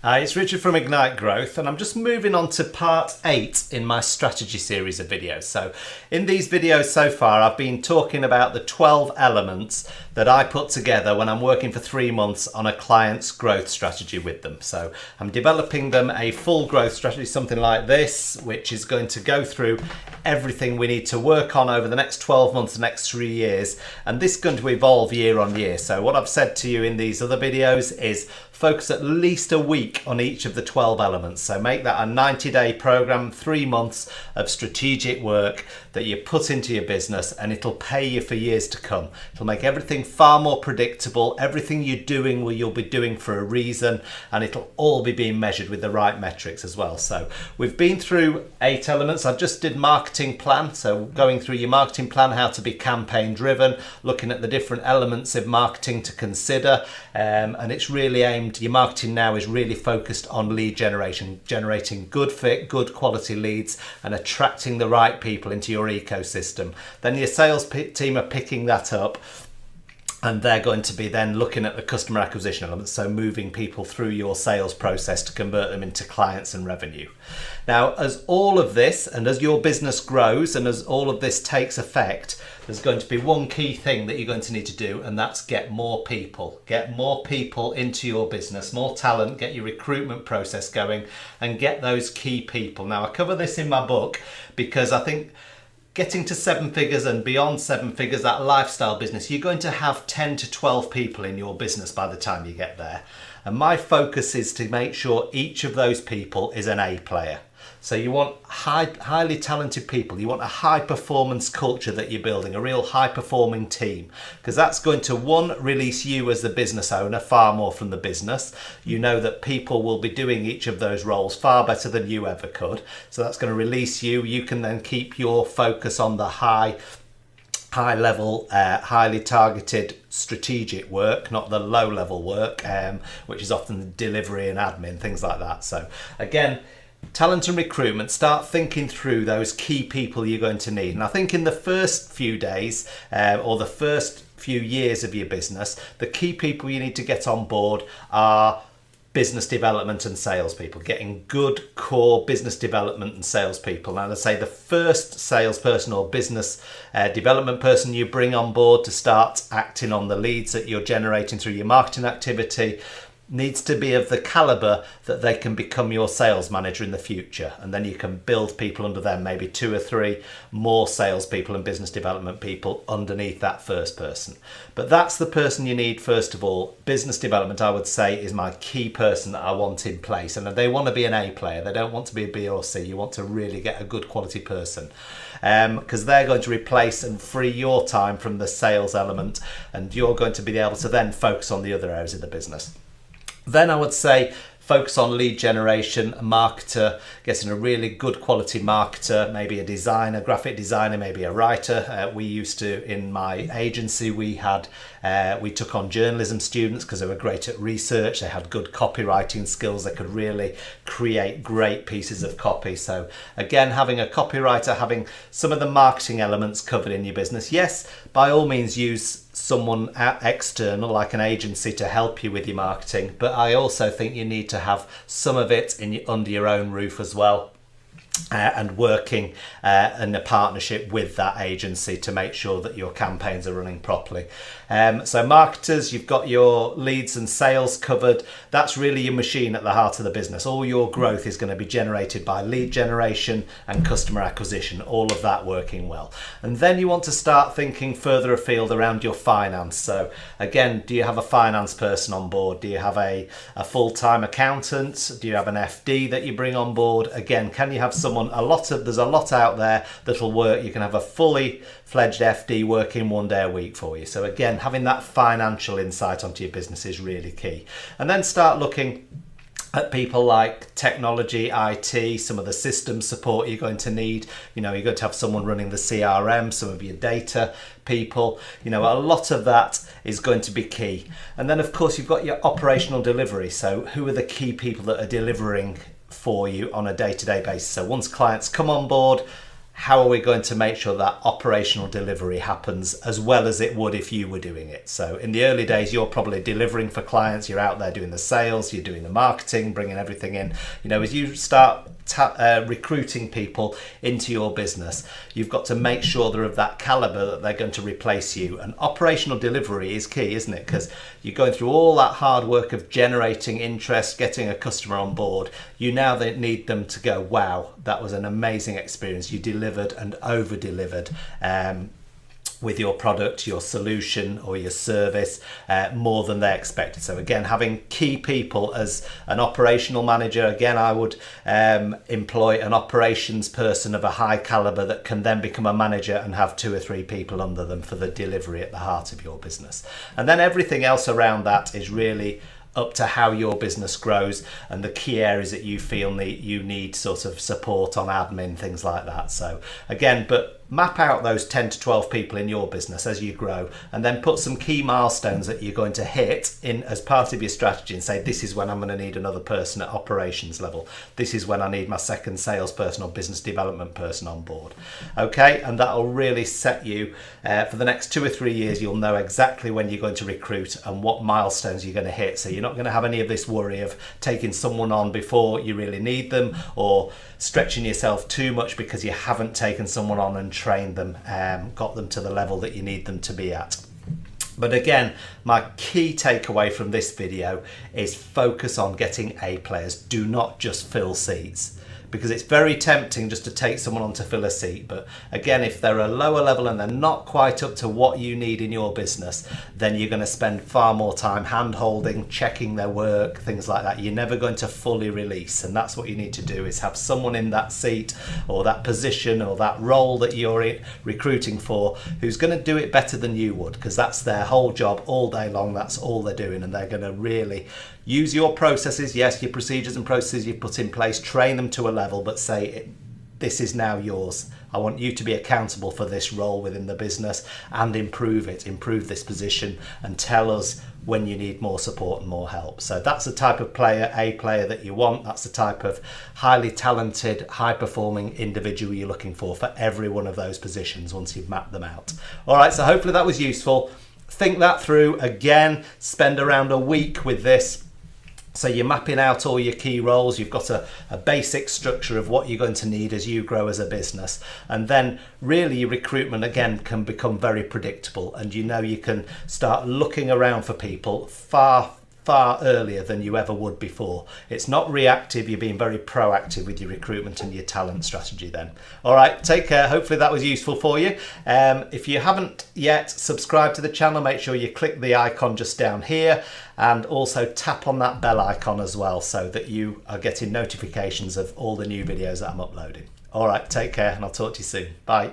It's Richard from Ignite Growth, and I'm just moving on to part 8 in my strategy series of videos. So in these videos so far, I've been talking about the 12 elements that I put together when I'm working for 3 months on a client's growth strategy with them. So I'm developing them a full growth strategy, something like this, which is going to go through everything we need to work on over the next 12 months, the next 3 years, and this is going to evolve year on year. So what I've said to you in these other videos is focus at least a week on each of the 12 elements. So make that a 90-day program, 3 months of strategic work that you put into your business, and it'll pay you for years to come. It'll make everything far more predictable. Everything you're doing, you'll be doing for a reason, and it'll all be being measured with the right metrics as well. So we've been through 8 elements. I just did marketing plan. So going through your marketing plan, how to be campaign driven, looking at the different elements of marketing to consider, and it's really aimed. Your marketing now is really focused on lead generation, generating good fit, good quality leads, and attracting the right people into your ecosystem. Then your sales team are picking that up, and they're going to be then looking at the customer acquisition elements, so moving people through your sales process to convert them into clients and revenue. Now, as all of this, and as your business grows, and as all of this takes effect, there's going to be one key thing that you're going to need to do, and that's get more people. Get more people into your business, more talent, get your recruitment process going, and get those key people. Now, I cover this in my book because I think getting to 7 figures and beyond 7 figures, that lifestyle business, you're going to have 10 to 12 people in your business by the time you get there. And my focus is to make sure each of those people is an A player. So you want highly talented people. You want a high performance culture that you're building, a real high performing team, because that's going to, one, release you as the business owner far more from the business. You know that people will be doing each of those roles far better than you ever could. So that's going to release you. You can then keep your focus on the high level, highly targeted strategic work, not the low level work, which is often delivery and admin, things like that. So again, talent and recruitment, start thinking through those key people you're going to need. And I think in the first few days or the first few years of your business, the key people you need to get on board are business development and salespeople, getting good core business development and salespeople. And I say the first salesperson or business development person you bring on board to start acting on the leads that you're generating through your marketing activity needs to be of the caliber that they can become your sales manager in the future, and then you can build people under them, maybe 2 or 3 more salespeople and business development people underneath that first person. But that's the person you need first of all. Business development, I would say, is my key person that I want in place, and they want to be an A player. They don't want to be a B or C. You want to really get a good quality person, because they're going to replace and free your time from the sales element, and you're going to be able to then focus on the other areas of the business. Then I would say focus on lead generation, a marketer, getting a really good quality marketer, maybe a designer, graphic designer, maybe a writer. We used to, in my agency, we took on journalism students because they were great at research. They had good copywriting skills. They could really create great pieces of copy. So again, having a copywriter, having some of the marketing elements covered in your business. Yes, by all means use someone external like an agency to help you with your marketing, but I also think you need to have some of it under your own roof as well, and working in a partnership with that agency to make sure that your campaigns are running properly. So marketers, you've got your leads and sales covered. That's really your machine at the heart of the business. All your growth is going to be generated by lead generation and customer acquisition, all of that working well. And then you want to start thinking further afield around your finance. So again, do you have a finance person on board? Do you have a full-time accountant? Do you have an FD that you bring on board? Again, can you have someone, there's a lot out there that'll work. You can have a fully fledged FD working 1 day a week for you. So again, having that financial insight onto your business is really key. And then start looking at people like technology, IT, some of the system support you're going to need. You're going to have someone running the CRM, some of your data people. A lot of that is going to be key. And then of course you've got your operational delivery. So who are the key people that are delivering for you on a day-to-day basis? So once clients come on board, how are we going to make sure that operational delivery happens as well as it would if you were doing it? So in the early days, you're probably delivering for clients, you're out there doing the sales, you're doing the marketing, bringing everything in. You know, as you start recruiting people into your business, you've got to make sure they're of that caliber that they're going to replace you. And operational delivery is key, isn't it? Because you're going through all that hard work of generating interest, getting a customer on board. You now need them to go, wow, that was an amazing experience. You delivered and over delivered with your product, your solution or your service more than they expected. So again, having key people as an operational manager, again, I would employ an operations person of a high caliber that can then become a manager and have 2 or 3 people under them for the delivery at the heart of your business. And then everything else around that is really up to how your business grows and the key areas that you feel you need sort of support on, admin, things like that. So again, but map out those 10 to 12 people in your business as you grow, and then put some key milestones that you're going to hit in as part of your strategy and say, this is when I'm going to need another person at operations level. This is when I need my second salesperson or business development person on board. Okay, and that'll really set you for the next 2 or 3 years. You'll know exactly when you're going to recruit and what milestones you're going to hit. So you're not going to have any of this worry of taking someone on before you really need them, or stretching yourself too much because you haven't taken someone on and trained them, got them to the level that you need them to be at. But again, my key takeaway from this video is focus on getting A players. Do not just fill seats, because it's very tempting just to take someone on to fill a seat. But again, if they're a lower level and they're not quite up to what you need in your business, then you're going to spend far more time hand-holding, checking their work, things like that. You're never going to fully release, and that's what you need to do, is have someone in that seat or that position or that role that you're recruiting for who's going to do it better than you would, because that's their whole job all day long. That's all they're doing, and they're going to really use your processes, yes, your procedures and processes you've put in place, train them to a level, but say, this is now yours. I want you to be accountable for this role within the business and improve it, improve this position, and tell us when you need more support and more help. So that's the type of player, A player, that you want. That's the type of highly talented, high-performing individual you're looking for every one of those positions once you've mapped them out. All right, so hopefully that was useful. Think that through. Again, spend around a week with this. So you're mapping out all your key roles. You've got a basic structure of what you're going to need as you grow as a business. And then really your recruitment, again, can become very predictable. And you know you can start looking around for people far earlier than you ever would before. It's not reactive. You're being very proactive with your recruitment and your talent strategy then. All right, take care. Hopefully that was useful for you. If you haven't yet subscribed to the channel, make sure you click the icon just down here, and also tap on that bell icon as well, so that you are getting notifications of all the new videos that I'm uploading. All right, take care, and I'll talk to you soon. Bye.